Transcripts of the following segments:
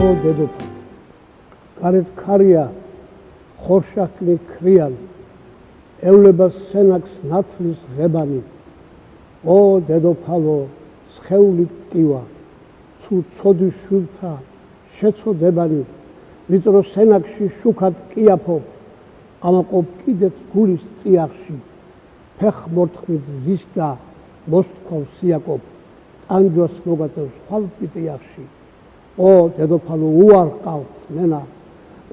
ო დედოფალ, გარეთ ქარია, ხორშაკნი ქრიალი, ევლებას სენაკს ნათლის ღებანი. ო დედოფალო, სხეულით ტკივა, თუ ცოდის შვილთა შეცოდებანი, ვიწრო სენაკში შუქად კიაფობ, ამაყობ კიდეც გულის წიაღში, ფეხმორთმით ზის და მოსთქოლ სიაკობ, ტანჯვას მოგაწევს ხვალპიტიახში. ო დედოფალო, უარ ყავთ მენა,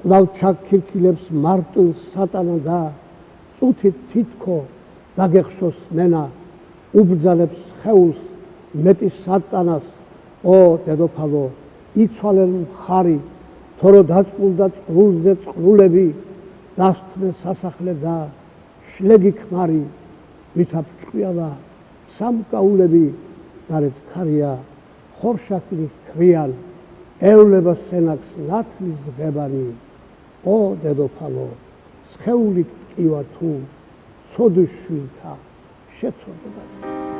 ყდავ ჩაქირქილებს მარტვილ სატანა და წუთით თითქო დაგეხშოს მენა, უბრძანებს სხეულს მეტი სატანას. ო დედოფალო, იცვალენ მხარი, თორო დაწყულდა წყრულზე წყრულები, დასთმე სასახლე და შლეგი ქმარი, ვითა ბრჭყვიალა სამკაულები, გარეთ ქარია, ხორშაკნი ქრიალი, ევლება სენაკს ნათლის ღებანი. ო დედოფალო, სხეულით ტკივა თუ ცოდის შვილთა შეცოდებანი.